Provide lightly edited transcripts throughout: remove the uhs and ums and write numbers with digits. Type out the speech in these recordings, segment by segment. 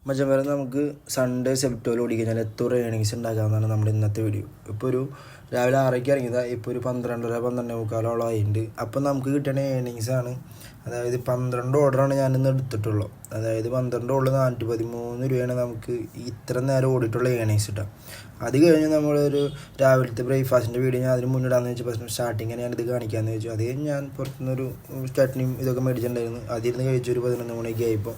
മച്ചന്മാരെ നമുക്ക് സൺഡേ സെപ്റ്റോയിൽ ഓടിക്കഴിഞ്ഞാൽ എത്ര ഏണിങ്സ് ഉണ്ടാക്കാമെന്നാണ് നമ്മുടെ ഇന്നത്തെ വീഡിയോ. ഇപ്പോൾ ഒരു രാവിലെ 6:00 ഇറങ്ങിയതാണ്, ഇപ്പോൾ ഒരു 12:30-12:45 ആയിട്ടുണ്ട്. അപ്പോൾ നമുക്ക് കിട്ടുന്ന ഏണിങ്സാണ്, അതായത് 12 ഓർഡറാണ് ഞാനിന്ന് എടുത്തിട്ടുള്ളൂ. അതായത് 12 ഓർഡർ 413 രൂപയാണ് നമുക്ക് ഇത്ര നേരം ഓടിയിട്ടുള്ള ഏണിങ്സ് കിട്ടുക. അത് കഴിഞ്ഞ് നമ്മളൊരു രാവിലത്തെ ബ്രേക്ക്ഫാസ്റ്റിൻ്റെ വീഡിയോ ഞാൻ അതിന് മുന്നിടാന്ന് വെച്ചാൽ സ്റ്റാർട്ടിങ് ഞാനിത് കാണിക്കാമെന്ന് വെച്ചു. അത് കഴിഞ്ഞ് ഞാൻ പുറത്തുനിന്നൊരു ചട്നിയും ഇതൊക്കെ മേടിച്ചിട്ടുണ്ടായിരുന്നു. അതിരുന്ന് കഴിച്ചൊരു 11 മണിയൊക്കെ ആയിപ്പോൾ.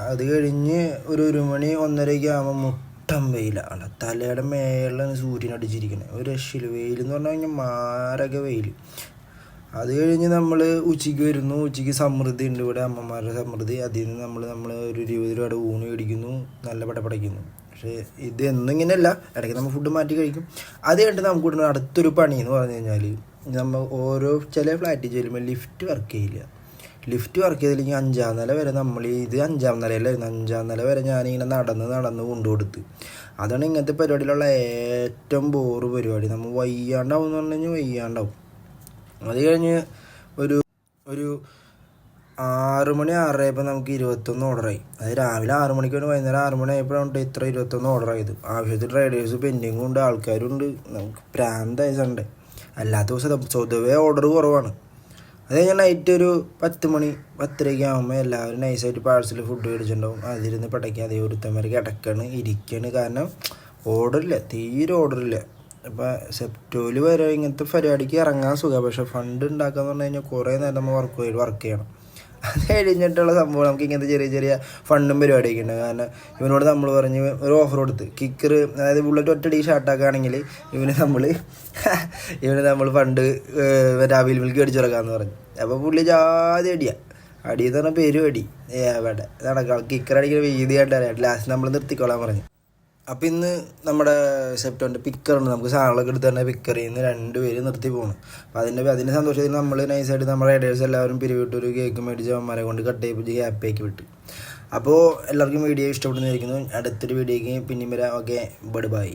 അത് കഴിഞ്ഞ് ഒരു 1 മണി 1:30 ആകുമ്പോൾ മുട്ടം വെയിലാണ്, തലയുടെ മേളിലാണ് സൂര്യൻ അടിച്ചിരിക്കുന്നത്. ഒരു രക്ഷയില്ല, വെയിലെന്ന് പറഞ്ഞു കഴിഞ്ഞാൽ മാരക വെയിൽ. അത് കഴിഞ്ഞ് നമ്മൾ ഉച്ചയ്ക്ക് വരുന്നു. ഉച്ചയ്ക്ക് സമൃദ്ധി ഉണ്ട് ഇവിടെ, അമ്മമാരുടെ സമൃദ്ധി. അതിൽ നിന്ന് നമ്മൾ ഒരു 20 രൂപയുടെ ഊണ് മേടിക്കുന്നു, നല്ല പടപടയ്ക്കുന്നു. പക്ഷേ ഇത് എന്നും ഇങ്ങനെയല്ല, ഇടയ്ക്ക് നമ്മൾ ഫുഡ് മാറ്റി കഴിക്കും. അത് കഴിഞ്ഞിട്ട് നമുക്ക് ഇവിടെ അടുത്തൊരു പണി എന്ന് പറഞ്ഞു കഴിഞ്ഞാൽ, നമ്മൾ ചില ഫ്ലാറ്റിൽ ചെല്ലുമ്പോൾ ലിഫ്റ്റ് വർക്ക് ചെയ്യില്ല. ലിഫ്റ്റ് വർക്ക് ചെയ്തില്ലെങ്കിൽ 5-ാം നില വരെ ഇത് 5-ാം നിലയിലായിരുന്നു. 5-ാം നില വരെ ഞാനിങ്ങനെ നടന്ന് കൊണ്ടുകൊടുത്ത്. അതാണ് ഇങ്ങനത്തെ പരിപാടിയിലുള്ള ഏറ്റവും ബോറ് പരിപാടി. നമ്മൾ വയ്യാണ്ടാവും എന്ന് പറഞ്ഞു കഴിഞ്ഞാൽ വയ്യാണ്ടാവും. അത് കഴിഞ്ഞ് ഒരു 6 മണി 6:30 നമുക്ക് 21 ഓർഡറായി. അത് രാവിലെ 6 മണിക്ക് വേണ്ടി വൈകുന്നേരം 6 മണി ആയപ്പോഴാണ് ഇത്ര 21 ഓർഡറായത്. ആവശ്യത്തിൽ റൈഡേഴ്സ് പെൻഡിങ്ങും ഉണ്ട്, ആൾക്കാരുണ്ട്. നമുക്ക് പ്രാന്തായി സൺഡേ. അല്ലാത്ത ദിവസം സ്വതവേ ഓർഡർ കുറവാണ്. അത് കഴിഞ്ഞാൽ നൈറ്റ് ഒരു 10 മണി 10:30 ആകുമ്പോൾ എല്ലാവരും നൈസായിട്ട് പാഴ്സൽ ഫുഡ് മേടിച്ചിട്ടുണ്ടാവും. അതിരുന്ന് പടയ്ക്കുക, അതേ ഒരുത്തന്മാർ ഇരിക്കുകയാണ്. കാരണം ഓർഡറില്ല, തീരെ ഓർഡറില്ല. അപ്പോൾ സെപ്റ്റോയിൽ വരെ ഇങ്ങനത്തെ പരിപാടിക്ക് ഇറങ്ങാൻ സുഖമാണ്. പക്ഷേ ഫണ്ട് ഉണ്ടാക്കുക എന്ന് പറഞ്ഞു കഴിഞ്ഞാൽ കുറേ നേരം നമ്മൾ വർക്ക് ചെയ്യണം. അത് കഴിഞ്ഞിട്ടുള്ള സംഭവം നമുക്ക് ഇങ്ങനത്തെ ചെറിയ ഫണ്ടും പരിപാടിയൊക്കെ ഉണ്ട്. കാരണം ഇവനോട് നമ്മൾ പറഞ്ഞ് ഒരു ഓഫർ കൊടുത്ത് കിക്കർ, അതായത് ബുള്ളറ്റ് ഒറ്റടി ഷാർട്ടാക്കുകയാണെങ്കിൽ ഇവന് നമ്മൾ ഫണ്ട് രാവിലെ മിൽക്ക് അടിച്ചിറക്കാമെന്ന് പറഞ്ഞു. അപ്പോൾ പുള്ളി ജാതി അടിയെന്ന് പറഞ്ഞാൽ പേരും എവിടെ നടക്കാം. കിക്കർ അടിക്കുന്ന വീതി കണ്ടറിയാം. ലാസ്റ്റ് നമ്മൾ നിർത്തിക്കോളാൻ പറഞ്ഞു. അപ്പോൾ ഇന്ന് നമ്മുടെ സെപ്റ്റോൻ്റെ പിക്കറുണ്ട്, നമുക്ക് സാധനങ്ങളൊക്കെ എടുത്ത് തന്നെ പിക്കറിൽ നിന്ന് 2 പേര് നിർത്തി പോകണം. അപ്പോൾ അതിൻ്റെ സന്തോഷത്തിൽ നമ്മൾ നൈസായിട്ട് നമ്മുടെ റൈഡേഴ്സ് എല്ലാവരും പിരിവിട്ട് ഒരു കേക്ക് മേടിച്ച് അവന്മാരെ കൊണ്ട് കട്ട് ചെയ്യിപ്പിച്ച് ഹാപ്പിയാക്കി വിട്ട്. അപ്പോൾ എല്ലാവർക്കും വീഡിയോ ഇഷ്ടപ്പെടുന്നതായിരിക്കുന്നു. അടുത്തൊരു വീഡിയോയ്ക്ക് പിന്നെയും വരാം. Okay, by.